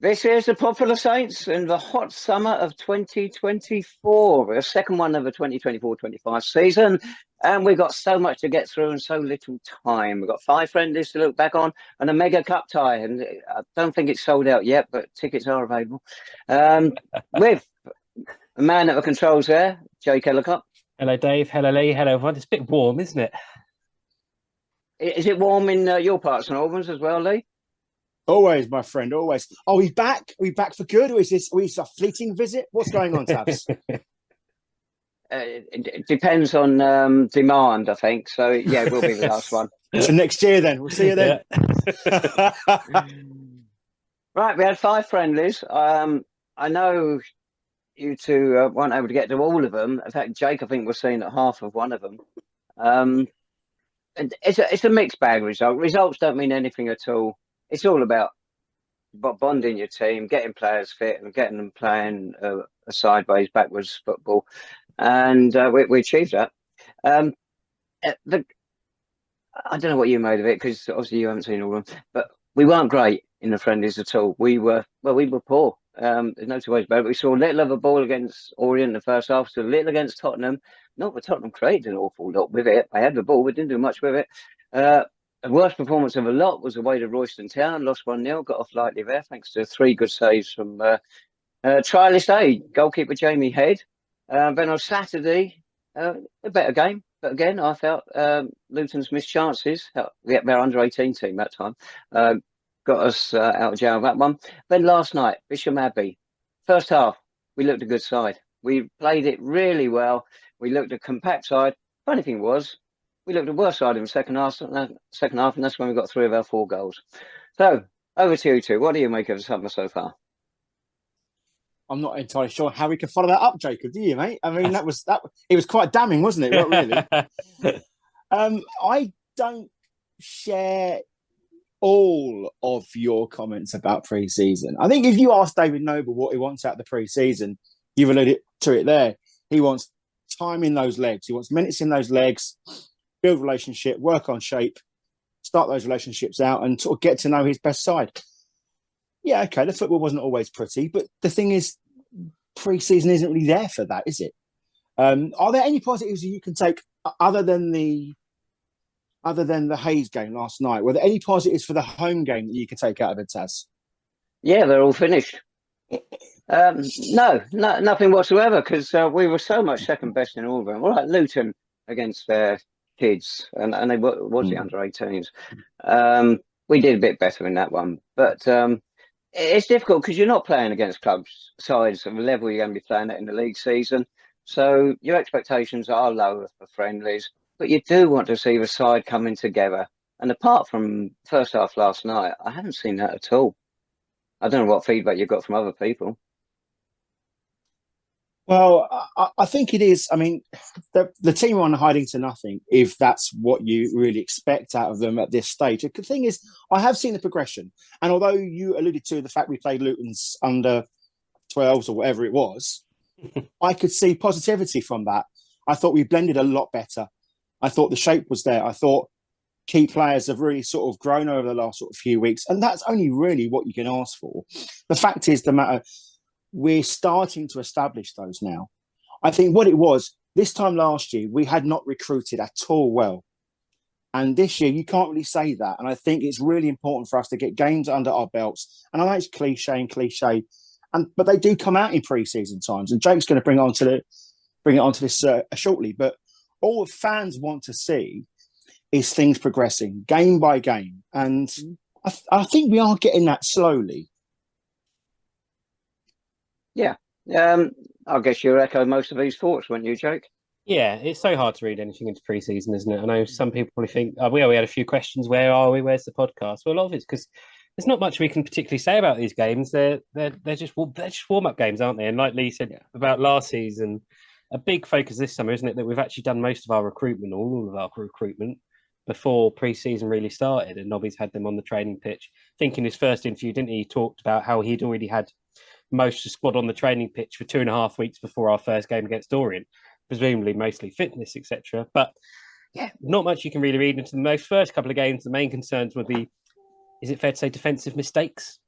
This is the Podful of Saints in the hot summer of 2024, the second one of the 2024-25 season. And we've got so much to get through and so little time. We've got 5 friendlies to look back on and a mega cup tie. And I don't think it's sold out yet, but tickets are available. With the man at the controls there, Jake Ellacott. Hello, Dave. Hello, Lee. Hello, everyone. It's a bit warm, isn't it? Is it warm in your parts, St Albans as well, Lee? Always, my friend, always. Are we back? Are we back for good? Or is this a fleeting visit? What's going on, Tabs? It depends on demand, I think. So, yeah, we'll be the last one. So next year, then. We'll see you then. Right, we had 5 friendlies. I know you two weren't able to get to all of them. In fact, Jake, I think, was seeing at half of one of them. And it's a mixed bag result. Results don't mean anything at all. It's all about bonding your team, getting players fit and getting them playing a sideways, backwards football. And we achieved that. I don't know what you made of it, because obviously you haven't seen all of them, but we weren't great in the friendlies at all. We were poor. There's no two ways about it. We saw little of a ball against Orient in the first half, so little against Tottenham. Not that Tottenham created an awful lot with it. They had the ball, but didn't do much with it. The worst performance of a lot was away to Royston Town, lost 1-0, got off lightly there, thanks to 3 good saves from trialist A, goalkeeper Jamie Head. Then on Saturday, a better game. But again, I felt Luton's missed chances. Their under-18 team that time got us out of jail that one. Then last night, Bisham Abbey. First half, we looked a good side. We played it really well. We looked a compact side. Funny thing was, we looked the worst side in the second half, and that's when we got 3 of our 4 goals. So, over to you two. What do you make of the summer so far? I'm not entirely sure how we can follow that up, Jacob. Do you, mate? I mean, that was. It was quite damning, wasn't it? Not really. I don't share all of your comments about pre-season. I think if you ask David Noble what he wants out of the pre-season, you've alluded to it there. He wants time in those legs. He wants minutes in those legs. Build relationship, work on shape, start those relationships out and sort of get to know his best side. Yeah, okay, the football wasn't always pretty, but the thing is, pre-season isn't really there for that, is it? Are there any positives you can take other than the Hayes game last night? Were there any positives for the home game that you could take out of it, Taz? Yeah, they're all finished. No, nothing whatsoever, because we were so much second best in all of them. All right, Luton against their kids, and they was the under-18s. We did a bit better in that one, but it's difficult because you're not playing against clubs sides of the level you're going to be playing at in the league season, so your expectations are lower for friendlies, but you do want to see the side coming together. And apart from first half last night, I haven't seen that at all. I don't know what feedback you've got from other people. Well, I think it is. I mean, the team are on hiding to nothing if that's what you really expect out of them at this stage. The thing is, I have seen the progression. And although you alluded to the fact we played Luton's under 12s or whatever it was, I could see positivity from that. I thought we blended a lot better. I thought the shape was there. I thought key players have really sort of grown over the last sort of few weeks. And that's only really what you can ask for. The fact is, we're starting to establish those now. I think what it was, this time last year, we had not recruited at all well. And this year, you can't really say that. And I think it's really important for us to get games under our belts. And I know it's cliche, but they do come out in pre-season times. And Jake's going to bring it onto this shortly. But all the fans want to see is things progressing game by game. And I think we are getting that slowly. Yeah. I guess you echo most of these thoughts, wouldn't you, Jake? Yeah, it's so hard to read anything into pre-season, isn't it? I know some people probably think, we had a few questions. Where are we? Where's the podcast? Well, a lot of it's because there's not much we can particularly say about these games. They're just warm-up games, aren't they? And like Lee said about last season, a big focus this summer, isn't it, that we've actually done most of our recruitment, all of our recruitment, before pre-season really started. And Nobby's had them on the training pitch. I think in his first interview, didn't he, talked about how he'd already had most of the squad on the training pitch for 2.5 weeks before our first game against Orient, presumably mostly fitness, etc. But yeah, not much you can really read into the first couple of games. The main concerns would be, is it fair to say, defensive mistakes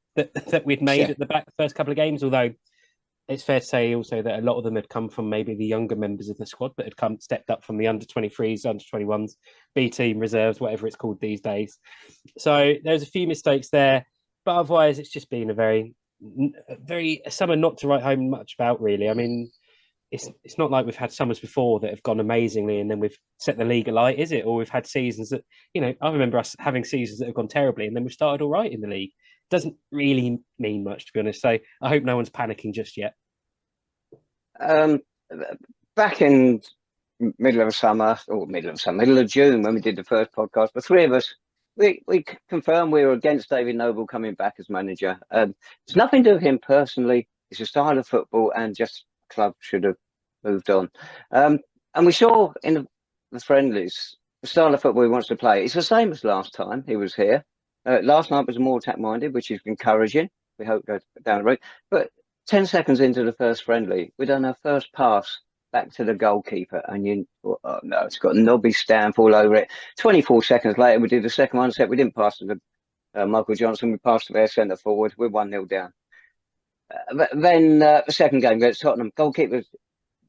that we'd made at the back the first couple of games. Although it's fair to say also that a lot of them had come from maybe the younger members of the squad that had stepped up from the under-23s, under-21s, B team reserves, whatever it's called these days. So there's a few mistakes there, but otherwise it's just been a very summer not to write home much about, really. I mean, it's not like we've had summers before that have gone amazingly and then we've set the league alight, is it? Or we've had seasons that, I remember us having seasons that have gone terribly and then we've started all right in the league. Doesn't really mean much, to be honest. So I hope no one's panicking just yet. Back in middle of June, when we did the first podcast, the three of us, we confirmed we were against David Noble coming back as manager. It's nothing to do with him personally. It's a style of football, and just club should have moved on. And we saw in the friendlies the style of football he wants to play. It's the same as last time he was here. Last night was more attack-minded, which is encouraging. We hope goes down the road. But 10 seconds into the first friendly, we done our first pass back to the goalkeeper, and it's got Nobby stamp all over it. 24 seconds later, we did the second one. We didn't pass to the Michael Johnson. We passed to their centre forward. We're 1-0 down. Then the second game against Tottenham, goalkeepers,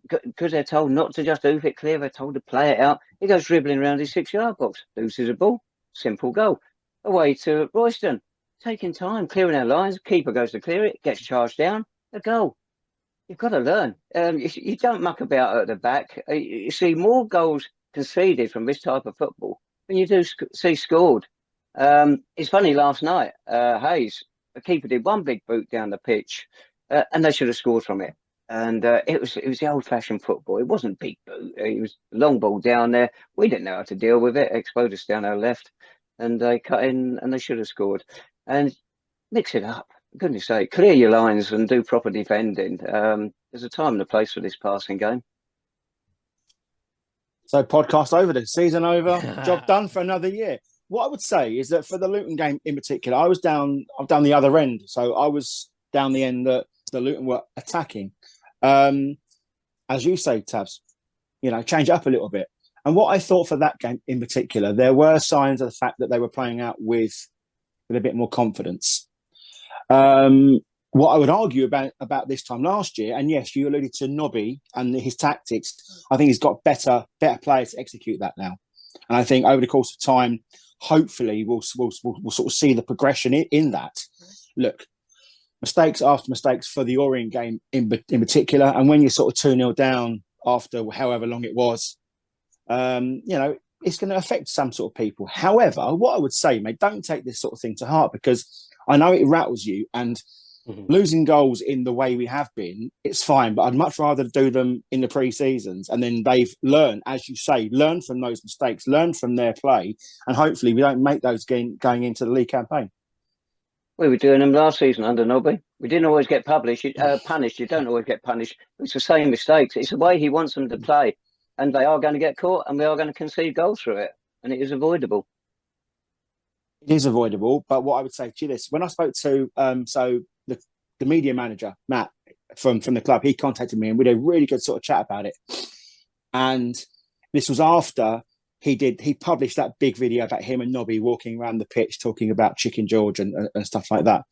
because they're told not to just hoof it clear, they're told to play it out. He goes dribbling around his 6-yard box, loses a ball, simple goal. Away to Royston, taking time, clearing our lines. Keeper goes to clear it, gets charged down, a goal. You've got to learn. You don't muck about at the back. You see more goals conceded from this type of football than you do see scored. It's funny, last night, Hayes, the keeper, did one big boot down the pitch, and they should have scored from it. And it was the old-fashioned football. It wasn't big boot. It was long ball down there. We didn't know how to deal with it. Exposed us down our left, and they cut in, and they should have scored. And mix it up. Goodness sake, clear your lines and do proper defending. There's a time and a place for this passing game. So podcast over, the season over, job done for another year. What I would say is that for the Luton game in particular, I'm down the other end. So I was down the end that the Luton were attacking. As you say, Tabs, change it up a little bit. And what I thought for that game in particular, there were signs of the fact that they were playing out with a bit more confidence. What I would argue about this time last year, and yes, you alluded to Nobby and his tactics. I think he's got better players to execute that now. And I think over the course of time, hopefully we'll sort of see the progression in that. Look, mistakes after mistakes for the Orient game in particular, and when you're sort of 2-0 down after however long it was, it's going to affect some sort of people. However, what I would say, mate, don't take this sort of thing to heart, because I know it rattles you, and losing goals in the way we have been, it's fine, but I'd much rather do them in the pre-seasons, and then they've learned, as you say, learn from those mistakes, learn from their play, and hopefully we don't make those going into the league campaign. We were doing them last season under Nobby. We didn't always get punished. You don't always get punished. It's the same mistakes. It's the way he wants them to play, and they are going to get caught, and we are going to concede goals through it, and it is avoidable. It is avoidable, but what I would say to you this, when I spoke to the media manager, Matt, from the club, he contacted me and we had a really good sort of chat about it. And this was after he published that big video about him and Nobby walking around the pitch talking about Chicken George and stuff like that.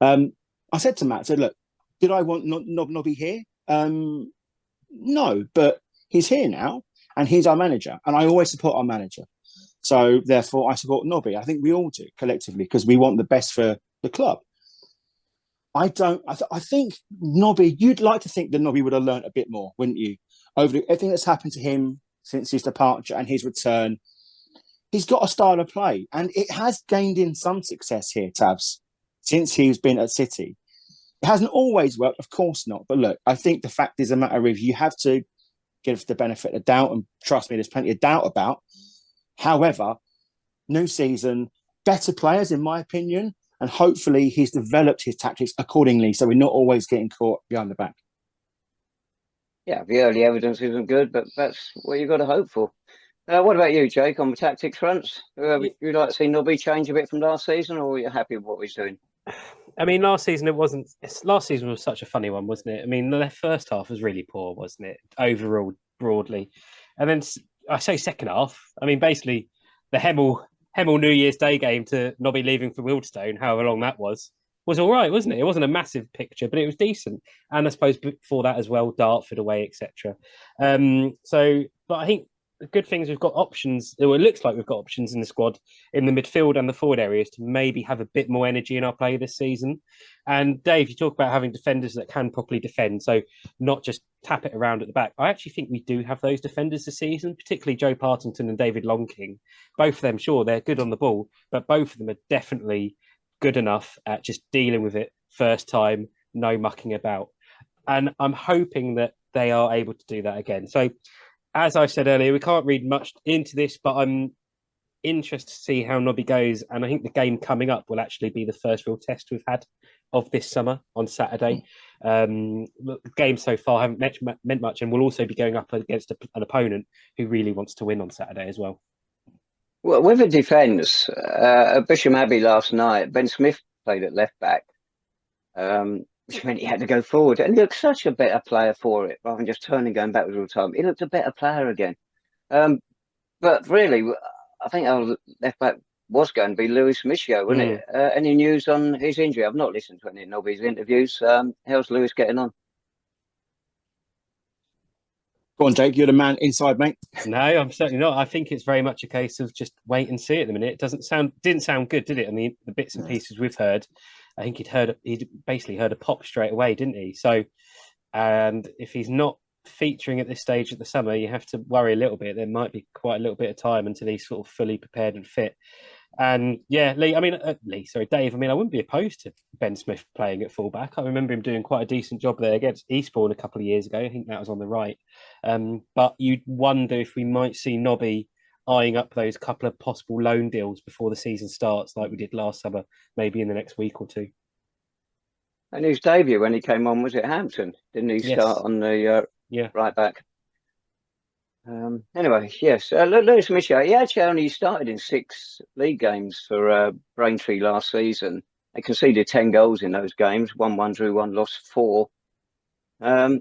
I said to Matt, I said, look, did I want Nobby here? No, but he's here now and he's our manager. And I always support our manager. So therefore I support Nobby. I think we all do collectively, because we want the best for the club. I think Nobby, you'd like to think that Nobby would have learned a bit more, wouldn't you? Over everything that's happened to him since his departure and his return. He's got a style of play, and it has gained in some success here, Tabs, since he's been at City. It hasn't always worked, of course not. But look, I think the fact is a matter of you have to give the benefit of doubt, and trust me, there's plenty of doubt about. However, new season, better players, in my opinion, and hopefully he's developed his tactics accordingly, so we're not always getting caught behind the back. Yeah, the early evidence isn't good, but that's what you've got to hope for. What about you, Jake, on the tactics fronts? You'd like to see Nobby change a bit from last season, or are you happy with what he's doing? I mean, last season was such a funny one, wasn't it? I mean, the first half was really poor, wasn't it? Overall, broadly. And then I say second half, I mean, basically the Hemel New Year's Day game to Nobby leaving for Wildstone, however long that was. was all right, wasn't it? It wasn't a massive picture, but it was decent. And I suppose before that as well, Dartford away, etc. But I think the good thing is we've got options. It looks like we've got options in the squad in the midfield and the forward areas to maybe have a bit more energy in our play this season. And Dave, you talk about having defenders that can properly defend, so not just tap it around at the back. I actually think we do have those defenders this season, particularly Joe Partington and David Longking. Both of them, sure, they're good on the ball, but both of them are definitely good enough at just dealing with it first time, no mucking about. And I'm hoping that they are able to do that again. So, as I said earlier, we can't read much into this, but I'm interested to see how Nobby goes. And I think the game coming up will actually be the first real test we've had of this summer on Saturday. The games so far haven't meant much, and we'll also be going up against an opponent who really wants to win on Saturday as well. Well, with the defence, at Bisham Abbey last night, Ben Smith played at left back, which meant he had to go forward. And he looked such a better player for it, rather than just turning going backwards all the time. He looked a better player again. But really, I think our left back was going to be Lewis Mischio, wasn't it? Any news on his injury? I've not listened to any of Nobby's interviews. How's Lewis getting on? Go on, Jake. You're the man inside, mate. No, I'm certainly not. I think it's very much a case of just wait and see at the minute. It didn't sound good, did it? And the bits and pieces we've heard, I think he'd basically heard a pop straight away, didn't he? So, and if he's not featuring at this stage of the summer, you have to worry a little bit. There might be quite a little bit of time until he's sort of fully prepared and fit. And yeah, Dave, I mean, I wouldn't be opposed to Ben Smith playing at fullback. I remember him doing quite a decent job there against Eastbourne a couple of years ago. I think that was on the right. But you'd wonder if we might see Nobby eyeing up those couple of possible loan deals before the season starts, like we did last summer, maybe in the next week or two. And his debut when he came on was at Hampton, didn't he? Yes. Start on the right back. Anyway, yes, Lewis Mischio, he actually only started in 6 league games for Braintree last season. They conceded 10 goals in those games, 1-1, drew 1, lost 4.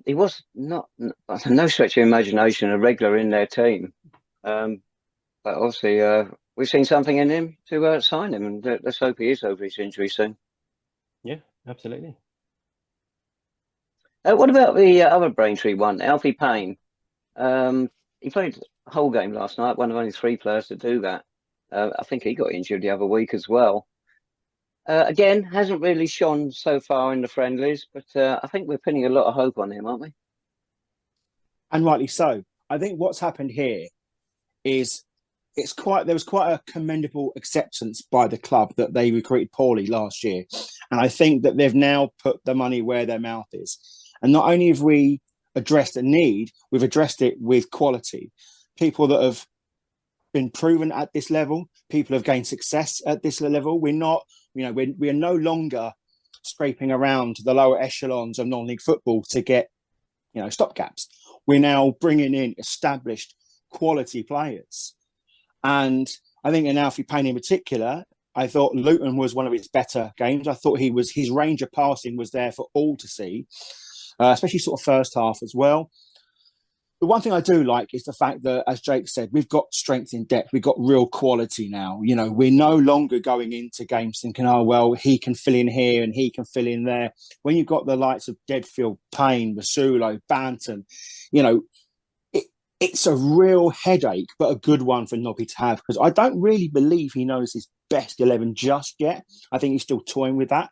He was not, no stretch of imagination, a regular in their team. But obviously, we've seen something in him to sign him, and let's hope he is over his injury soon. Yeah, absolutely. What about the other Braintree one, Alfie Payne? He played the whole game last night, one of only 3 players to do that. I think he got injured the other week as well. Again, hasn't really shone so far in the friendlies, but I think we're pinning a lot of hope on him, aren't we? And rightly so. I think what's happened here is there was quite a commendable acceptance by the club that they recruited poorly last year. And I think that they've now put the money where their mouth is. And not only have we addressed a need, we've addressed it with quality. People that have been proven at this level, people have gained success at this level. We're not, we are no longer scraping around the lower echelons of non-league football to get, stopgaps. We're now bringing in established quality players. And I think in Alfie Payne in particular, I thought Luton was one of his better games. I thought his range of passing was there for all to see. Especially sort of first half as well. The one thing I do like is the fact that, as Jake said, we've got strength in depth. We've got real quality now. We're no longer going into games thinking, oh, well, he can fill in here and he can fill in there. When you've got the likes of Deadfield, Payne, Masulo, Banton, it's a real headache, but a good one for Nobby to have, because I don't really believe he knows his best 11 just yet. I think he's still toying with that.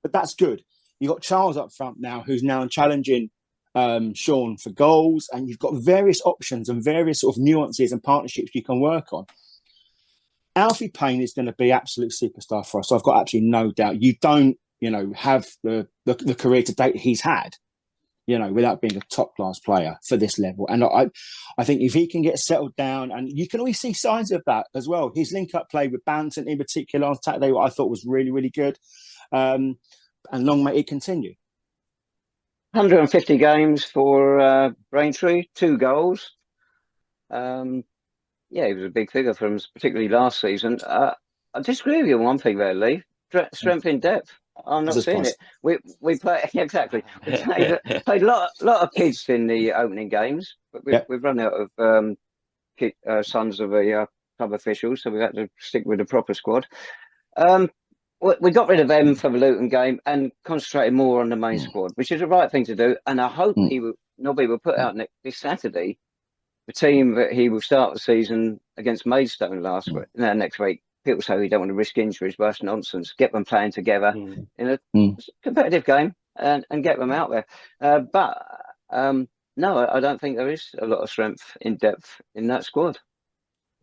But that's good. You've got Charles up front now, who's now challenging Shaun for goals, and you've got various options and various sort of nuances and partnerships you can work on. Alfie Payne is going to be absolute superstar for us. So I've got absolutely no doubt. You don't, have the career to date he's had, without being a top class player for this level. And I think if he can get settled down, and you can always see signs of that as well. His link up play with Banton in particular on Saturday, what I thought was really, really good. And long may it continue. 150 games for Braintree, 2 goals. He was a big figure for him, particularly last season. I disagree with you on one thing there, Lee. Strength in depth. I'm not seeing it. We play exactly. We played a lot of kids in the opening games, but we've run out of sons of the club officials, so we've had to stick with the proper squad. we got rid of them for the Luton game and concentrated more on the main squad, which is the right thing to do. And I hope Nobby will put out this Saturday the team that he will start the season against Maidstone next week. People say we don't want to risk injuries, but that's nonsense. Get them playing together in a competitive game and get them out there. No, I don't think there is a lot of strength in depth in that squad.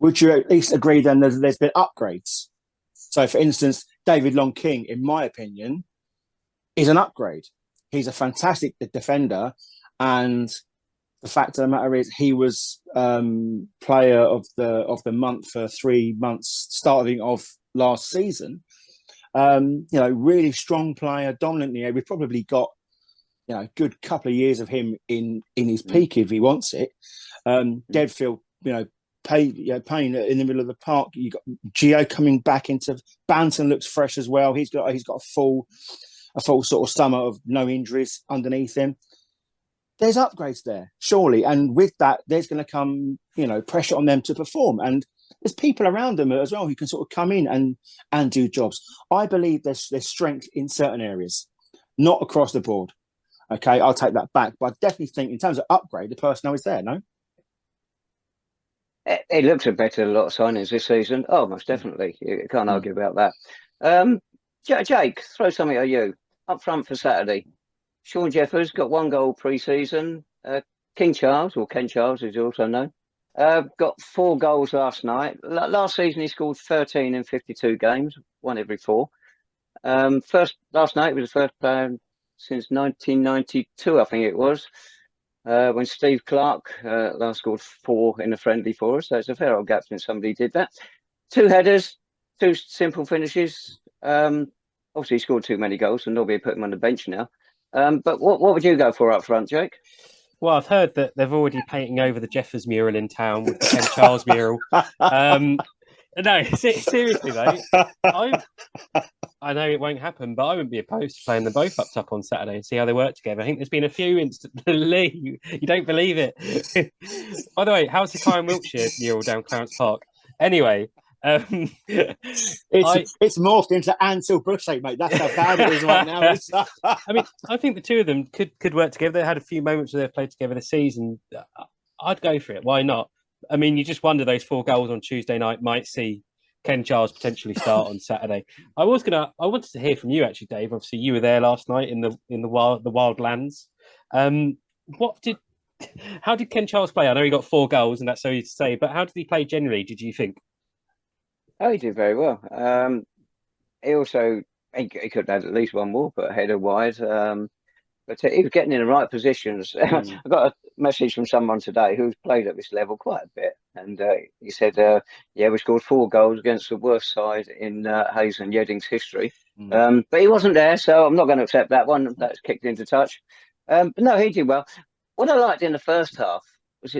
Would you at least agree then there's been upgrades? So, for instance, David Long King, in my opinion, is an upgrade. He's a fantastic defender, and the fact of the matter is he was player of the month for 3 months starting of last season. Really strong player, dominantly. We've probably got a good couple of years of him in his peak if he wants it. Deadfield, playing in the middle of the park. You got Gio coming back into Banton, looks fresh as well. He's got a full sort of summer of no injuries underneath him. There's upgrades there, surely, and with that, there's going to come pressure on them to perform. And there's people around them as well who can sort of come in and do jobs. I believe there's strength in certain areas, not across the board. Okay, I'll take that back, but I definitely think in terms of upgrade, the personnel is there. No. It looks a better lot of signings this season. Oh, most definitely. You can't argue about that. Jake, throw something at you. Up front for Saturday. Shaun Jeffers got 1 goal pre-season. Ken Charles, as he's also known, got 4 goals last night. Last season he scored 13 in 52 games, 1 every 4. Last night was the first player since 1992, I think it was. When Steve Clark last scored 4 in a friendly for us. So it's a fair old gap since somebody did that. 2 headers, 2 simple finishes. Obviously, he scored too many goals, and Nobby put him on the bench now. But what would you go for up front, Jake? Well, I've heard that they're already painting over the Jeffers mural in town with the Ken Charles mural. No, seriously, though. I know it won't happen, but I wouldn't be opposed to playing them both up top on Saturday and see how they work together. I think there's been a few instances. You don't believe it. By the way, how's the Kyle Wiltshire mural down Clarence Park? Anyway, it's morphed into Ansel Bushgate, mate. That's how bad it is right now. I mean, I think the two of them could work together. They had a few moments where they've played together this season. I'd go for it. Why not? I mean, you just wonder those 4 goals on Tuesday night might see Ken Charles potentially start on Saturday. I wanted to hear from you actually, Dave. Obviously, you were there last night in the wild lands. How did Ken Charles play? I know he got 4 goals, and that's so easy to say. But how did he play generally? Did you think? Oh, he did very well. He also he could have had at least 1 more, but a header wide. But he was getting in the right positions. I got a message from someone today who's played at this level quite a bit, and he said, we scored 4 goals against the worst side in Hayes and Yeading's history. But he wasn't there, so I'm not going to accept that one. That's kicked into touch. But no, he did well. What I liked in the first half was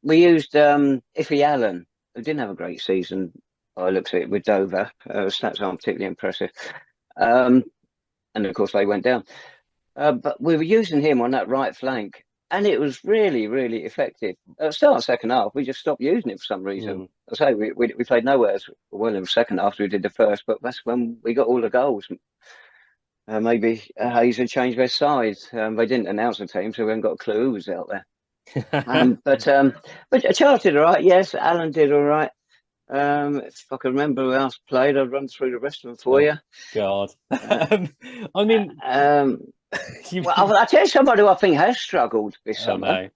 we used Iffy Allen, who didn't have a great season. I looked at it with Dover. Stats aren't particularly impressive. And of course, they went down. But we were using him on that right flank, and it was really, really effective. At the start of the second half, we just stopped using it for some reason. I say we played nowhere as well in the second half as we did the first, but that's when we got all the goals. Maybe Hayes had changed their side. They didn't announce the team, so we haven't got a clue who was out there. But Charles did all right. Yes, Alan did all right. If I can remember who else played, I'd run through the rest of them for you. God. I mean... I'll tell you somebody who I think has struggled this summer. No.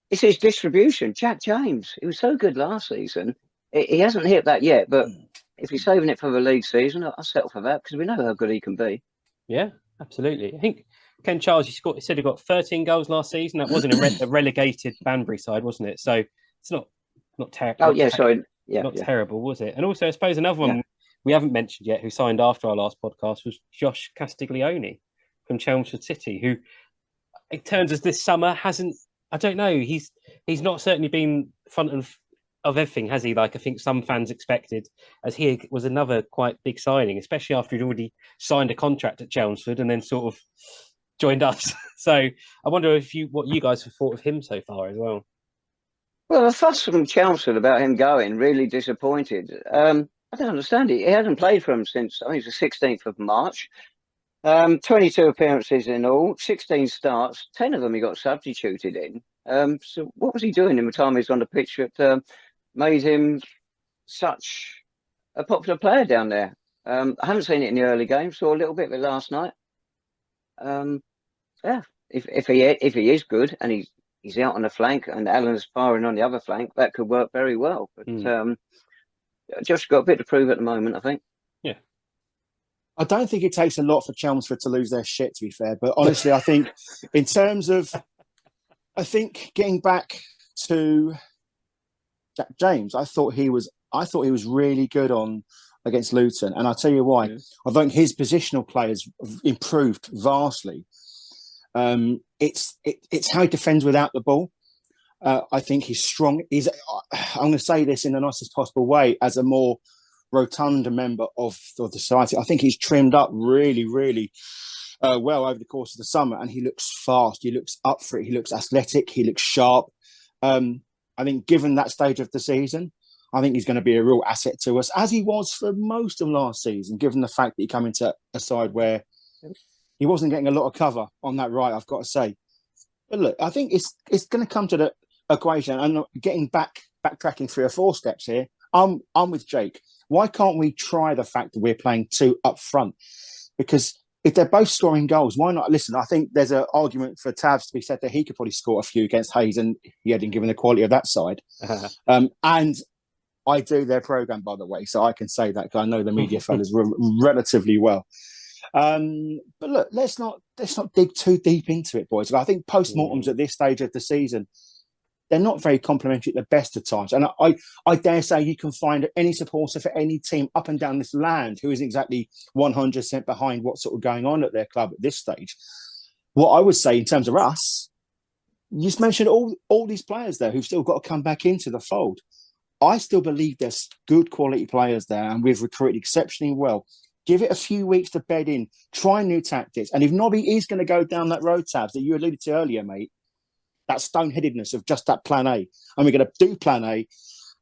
It's his distribution, Jack James. He was so good last season. He hasn't hit that yet, but if he's saving it for the league season, I'll settle for that because we know how good he can be. Yeah, absolutely. I think Ken Charles, he said he got 13 goals last season. That wasn't a relegated Banbury side, wasn't it? So it's not terrible. Oh, yeah, sorry. Yeah, not terrible, was it? And also, I suppose another one we haven't mentioned yet who signed after our last podcast was Josh Castiglione from Chelmsford City, who it turns as this summer hasn't, I don't know, he's not certainly been front of everything, has he? Like I think some fans expected, as he was another quite big signing, especially after he'd already signed a contract at Chelmsford and then sort of joined us. So I wonder what you guys have thought of him so far as well. Well, the fuss from Chelmsford about him going really disappointed. I don't understand it. He hasn't played for them since, I think it's the 16th of March. 22 appearances in all, 16 starts, 10 of them he got substituted in. So what was he doing in the time he was on the pitch that made him such a popular player down there? I haven't seen it in the early games, saw a little bit of it last night. Yeah, if he is good and he's out on the flank and Alan's firing on the other flank, that could work very well. But just got a bit to prove at the moment, I think. Yeah. I don't think it takes a lot for Chelmsford to lose their shit, to be fair. But honestly, I think in terms of, I think getting back to Jack James, I thought he was really good on against Luton, and I'll tell you why. Yeah. I think his positional play has improved vastly. It's how he defends without the ball. I think he's strong. I'm going to say this in the nicest possible way, as a more rotund member of the society. I think he's trimmed up really, really well over the course of the summer, and he looks fast. He looks up for it. He looks athletic. He looks sharp. I think given that stage of the season, I think he's going to be a real asset to us, as he was for most of last season, given the fact that he came into a side where he wasn't getting a lot of cover on that right, I've got to say. But look, I think it's going to come to the equation, and getting backtracking 3 or 4 steps here. I'm with Jake. Why can't we try the fact that we're playing 2 up front? Because if they're both scoring goals, why not? Listen, I think there's an argument for Tabs to be said that he could probably score a few against Hayes and Yeading, given the quality of that side. And I do their programme, by the way, so I can say that because I know the media fellas relatively well. But look, let's not dig too deep into it, boys. I think post-mortems at this stage of the season, they're not very complimentary at the best of times. And I dare say you can find any supporter for any team up and down this land who isn't exactly 100% behind what's sort of going on at their club at this stage. What I would say in terms of us, you just mentioned all these players there who've still got to come back into the fold. I still believe there's good quality players there, and we've recruited exceptionally well. Give it a few weeks to bed in, try new tactics. And if Nobby is going to go down that road, Tabs, that you alluded to earlier, mate, that stoneheadedness of just that plan A. And we're going to do plan A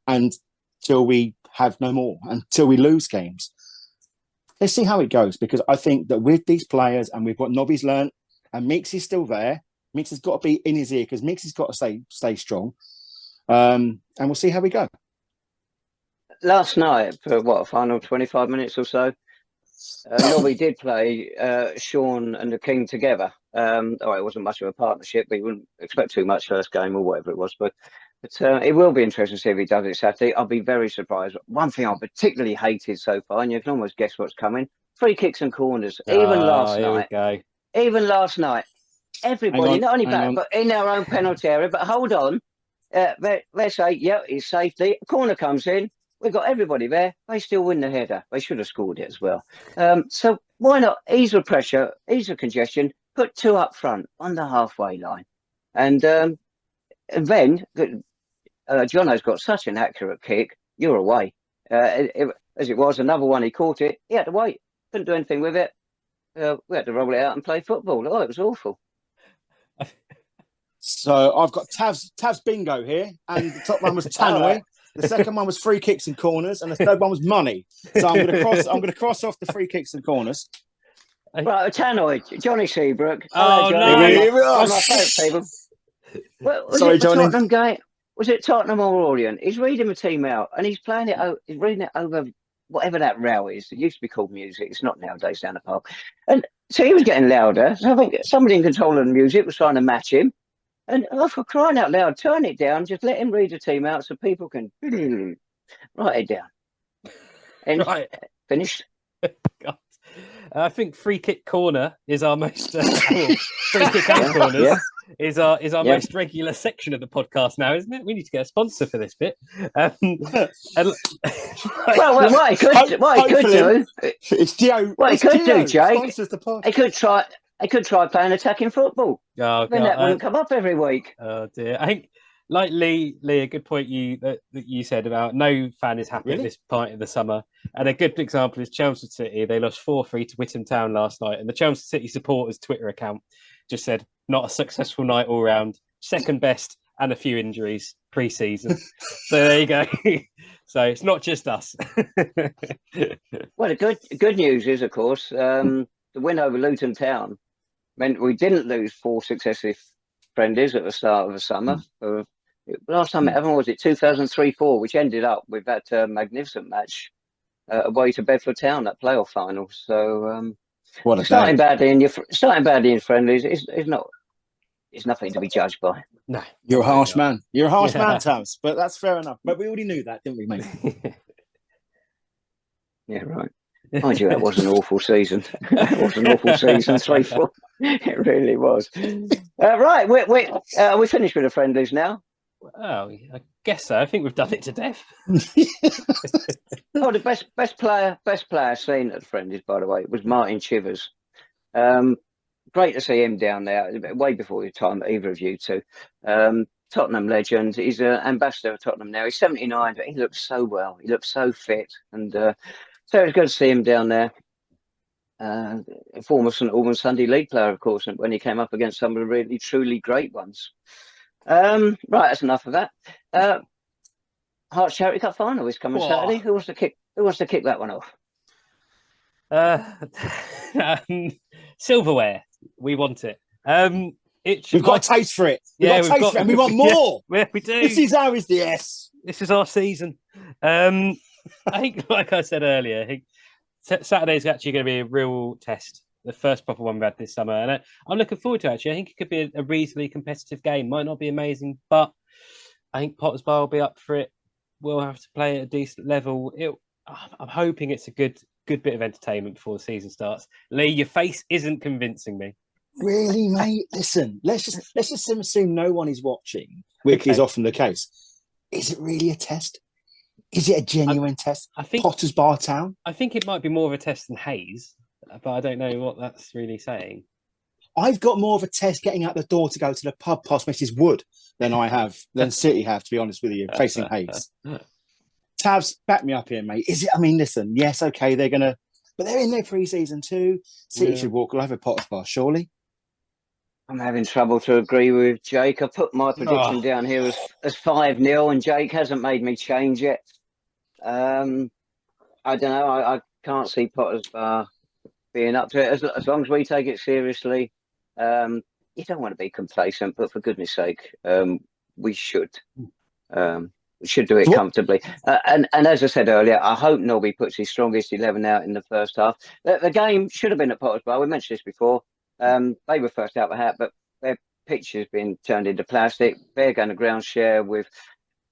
until we have no more, until we lose games. Let's see how it goes, because I think that with these players and with what Nobby's learned, and Mix is still there, Mix has got to be in his ear because Mix has got to stay strong. And we'll see how we go. Last night, for a final 25 minutes or so, Nobby did play Shaun and the King together. It wasn't much of a partnership. We wouldn't expect too much first game or whatever it was, but it will be interesting to see if he does it Saturday. I'll be very surprised. One thing I particularly hated so far, and you can almost guess what's coming: free kicks and corners. Even last night, everybody, not only back, but in their own penalty area. But hold on, let's say, it's safety. A corner comes in. We've got everybody there. They still win the header. They should have scored it as well. So why not ease the pressure, ease the congestion, put 2 up front on the halfway line. And then, Jono's got such an accurate kick, you're away. As it was, another one, he caught it. He had to wait. Couldn't do anything with it. We had to roll it out and play football. Oh, it was awful. So I've got Tav's bingo here, and the top one was Tannoy. The second one was free kicks and corners, and the third one was money. So I'm going to cross off the free kicks and corners. Right, Tannoy, Johnny Seabrook. Oh, no. One of my favourite people. Sorry, Johnny. Tottenham game? Was it Tottenham or Orient? He's reading the team out, and he's playing it. He's reading it over whatever that row is. It used to be called music. It's not nowadays down the park. And so he was getting louder. So I think somebody in control of the music was trying to match him. And for crying out loud, turn it down. Just let him read the team out so people can write it down. And finished. God. I think free kick corner is our most free kick and corners is our most regular section of the podcast now, isn't it? We need to get a sponsor for this bit. What he could do, Jake, he could try playing attacking football. Oh, then that wouldn't come up every week. Oh dear. I think, like Lee, a good point that you said about no fan is happy at this point of the summer. And a good example is Chelmsford City. They lost 4-3 to Whittam Town last night, and the Chelmsford City supporters Twitter account just said, "Not a successful night all round. Second best and a few injuries pre-season. So there you go. So it's not just us. Well, the good news is, of course, the win over Luton Town meant we didn't lose 4 successive friendlies at the start of the summer. Last time it ever was it 2003-4, which ended up with that magnificent match away to Bedford Town at playoff final. So what a starting day. badly in friendlies is not. It's nothing to be judged by. No, You're a harsh man. You're a harsh Yeah. man, Tams. But that's fair enough. But we already knew that, didn't we, mate? Yeah, right. Mind you, that was an awful season. It was an awful season, 3-4. It really was. Right, we finished with the friendlies now. Oh, I guess so. I think we've done it to death. Oh, the best player seen at the friendlies, by the way, was Martin Chivers. Great to see him down there, way before your time, either of you two. Tottenham legend. He's an ambassador of Tottenham now. He's 79, but he looks so well. He looks so fit. And so it was good to see him down there. Former St Albans Sunday League player, of course, when he came up against some of the really, truly great ones. Right, that's enough of that. Herts Charity Cup final is coming Saturday. Who wants to kick that one off? Silverware. We want it. We've got a taste for it. And we want more. Yeah, we do. This is our yes. This is our season. I think, like I said earlier, I think Saturday is actually going to be a real test. The first proper one we've had this summer. And I'm looking forward to it, actually. I think it could be a reasonably competitive game. Might not be amazing, but I think Potter's Bar will be up for it. We'll have to play at a decent level. I'm hoping it's a good bit of entertainment before the season starts. Lee, your face isn't convincing me. Really, mate? Listen, let's just assume no one is watching, which is often the case. Is it really a test? Is it a genuine test? I think Potter's Bar Town? I think it might be more of a test than Hayes, but I don't know what that's really saying. I've got more of a test getting out the door to go to the pub past Mrs. Wood than City have, to be honest with you, facing Hayes. Tabs, back me up here, mate. Is it? I mean, listen, yes, okay, but they're in their pre-season too. City should walk all over Potter's Bar, surely. I'm having trouble to agree with Jake. I put my prediction down here as 5-0, and Jake hasn't made me change it. I don't know. I can't see Potter's Bar being up to it as long as we take it seriously. You don't want to be complacent, but for goodness sake, we should. We should do it comfortably. And as I said earlier, I hope Nobby puts his strongest 11 out in the first half. The game should have been at Potter's Bar. We mentioned this before. They were first out the hat, but their pitch has been turned into plastic. They're going to ground share with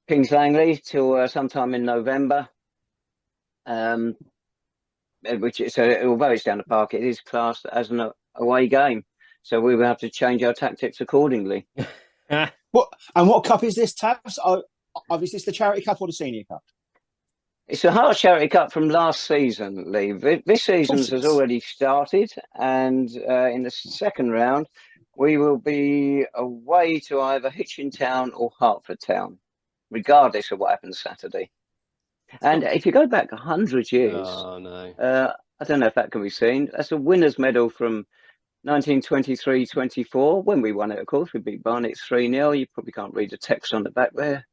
Kings Langley till sometime in November. Although it's down the park, it is classed as an away game. So we will have to change our tactics accordingly. What cup is this, Tabs? Obviously, it's the Charity Cup or the Senior Cup? It's the Herts Charity Cup from last season, Lee. This season's has already started, and in the second round, we will be away to either Hitchin Town or Hertford Town, regardless of what happens Saturday. And if you go back 100 years, I don't know if that can be seen. That's a winner's medal from 1923-24, when we won it, of course. We beat Barnet 3-0. You probably can't read the text on the back there.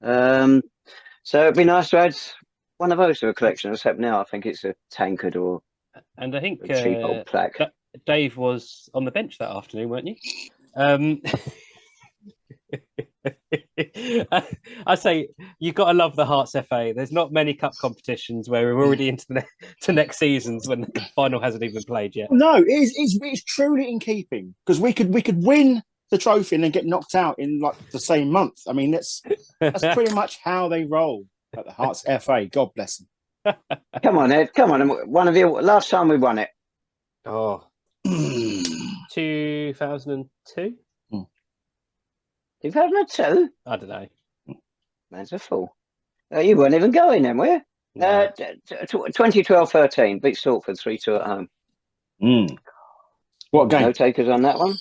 So it'd be nice to add one of those to a collection, except now I think it's a tankard or and I think a cheap old plaque. Dave was on the bench that afternoon, weren't you? I say you've got to love the Herts FA. There's not many cup competitions where we're already into to next seasons when the final hasn't even played yet. No, it's truly in keeping, because we could win the trophy and then get knocked out in like the same month. I mean, that's pretty much how they roll at the Herts FA. God bless them. Come on, Ed. Come on. One of you. Last time we won it. 2002. 2002? I don't know. Man's a fool. You weren't even going then, were you? No. 2012-13, beat Salford 3-2 at home. What game? No takers on that one.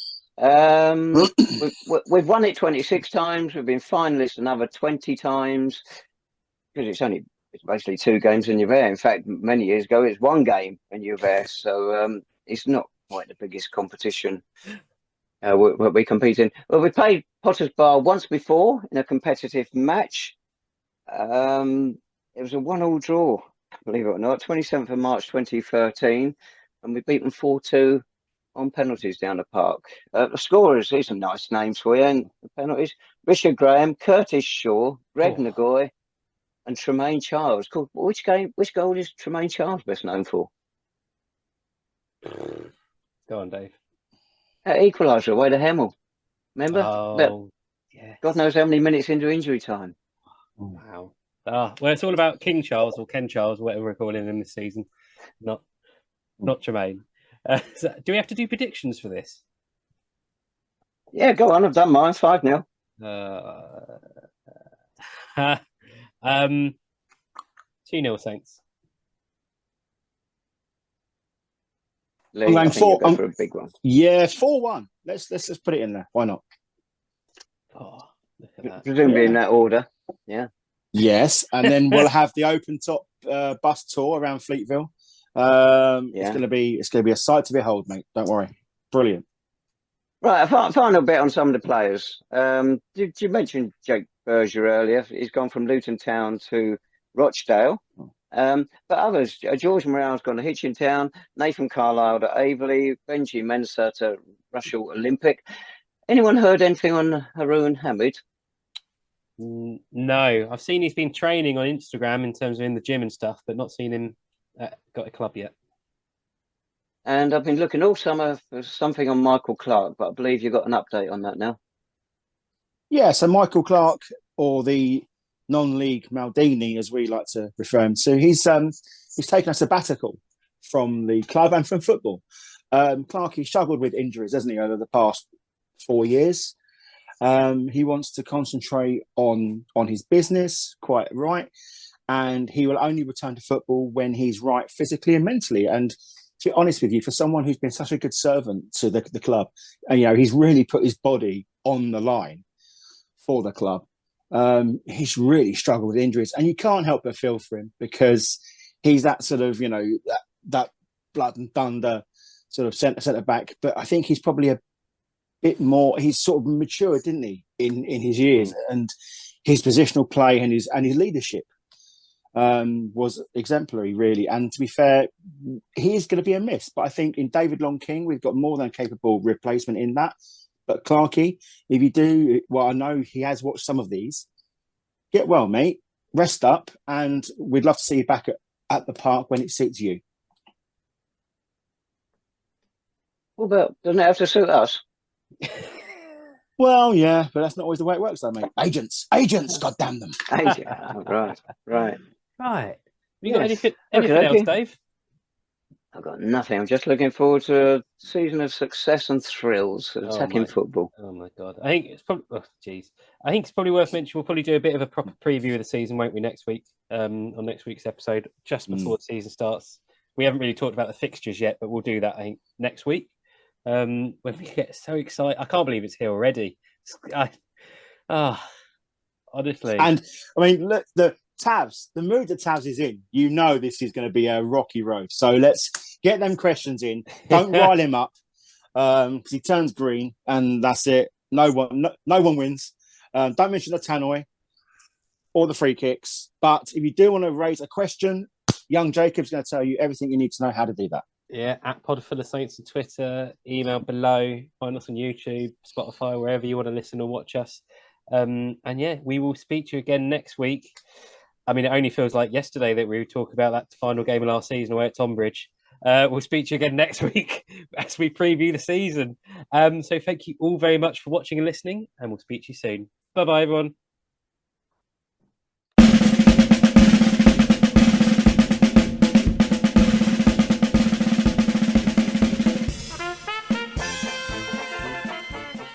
We've won it 26 times. We've been finalists another 20 times. Because it's basically 2 games when you're there. In fact, many years ago, it's 1 game when you're there. So it's not quite the biggest competition we compete in. Well, we played Potter's Bar once before in a competitive match. It was a 1-1 draw, believe it or not, 27th of March 2013, and we beat them 4-2 on penalties down the park. The scorers, these are nice names for you, and the penalties: Richard Graham, Curtis Shaw, Greg Nagoy, and Tremaine Charles. Called, which goal is Tremaine Charles best known for? Go on, Dave. Equaliser away to Hemel. Remember? Oh, yeah. God knows how many minutes into injury time. Wow. Well, it's all about King Charles or Ken Charles, whatever we're calling him this season, not Tremaine. Do we have to do predictions for this? Yeah, go on. I've done mine. 5-0. 2-0 Saints. Lee, I'm going I think you'll go for a big one. Yeah, 4-1. Let's put it in there. Why not? Oh, look at that. Presumably in that order. Yeah. Yes, and then we'll have the open top bus tour around Fleetville. It's going to be a sight to behold, mate. Don't worry. Brilliant. Right, a final bit on some of the players. Did you mention Jake Berger earlier? He's gone from Luton Town to Rochdale. But others, George Morale's gone to Hitchin Town, Nathan Carlisle to Averley, Benji Mensah to Russell Olympic. Anyone heard anything on Haroon Hamid? No, I've seen he's been training on Instagram in terms of in the gym and stuff, but not seen him got a club yet. And I've been looking all summer for something on Michael Clark, but I believe you've got an update on that now. Yeah, so Michael Clark, or the non-league Maldini, as we like to refer him to, he's taken a sabbatical from the club and from football. Clark, he struggled with injuries, hasn't he, over the past 4 years. He wants to concentrate on his business, quite right, and he will only return to football when he's right physically and mentally. And to be honest with you, for someone who's been such a good servant to the club, and he's really put his body on the line for the club. He's really struggled with injuries, and you can't help but feel for him because he's that sort of that blood and thunder sort of centre back. But I think he's probably a bit more. He's sort of matured, didn't he, in his years, and his positional play and his leadership was exemplary, really. And to be fair, he is going to be a miss. But I think in David Long King, we've got more than a capable replacement in that. But Clarkey, if you do, well, I know he has watched some of these. Get well, mate. Rest up, and we'd love to see you back at the park when it suits you. Well, but doesn't it have to suit us? Well, yeah, but that's not always the way it works, though, mate. Agents, God damn them. Right. Have you got anything Okay. else, Dave? I've got nothing. I'm just looking forward to a season of success and thrills at attacking football. Oh my god! I think it's probably. I think it's probably worth mentioning. We'll probably do a bit of a proper preview of the season, won't we? Next week, on next week's episode, just before the season starts. We haven't really talked about the fixtures yet, but we'll do that. I think next week. When we get so excited, I can't believe it's here already. Honestly. And I mean, look, the mood that Tavs is in, this is going to be a rocky road. So let's get them questions in. Don't rile him up because he turns green, and that's it. No one wins. Don't mention the tannoy or the free kicks. But if you do want to raise a question, young Jacob's going to tell you everything you need to know how to do that. Yeah, at Podful of Saints on Twitter, email below, find us on YouTube, Spotify, wherever you want to listen or watch us. And yeah, we will speak to you again next week. I mean, it only feels like yesterday that we were talking about that final game of last season away at Tonbridge. We'll speak to you again next week as we preview the season. So thank you all very much for watching and listening, and we'll speak to you soon. Bye-bye, everyone.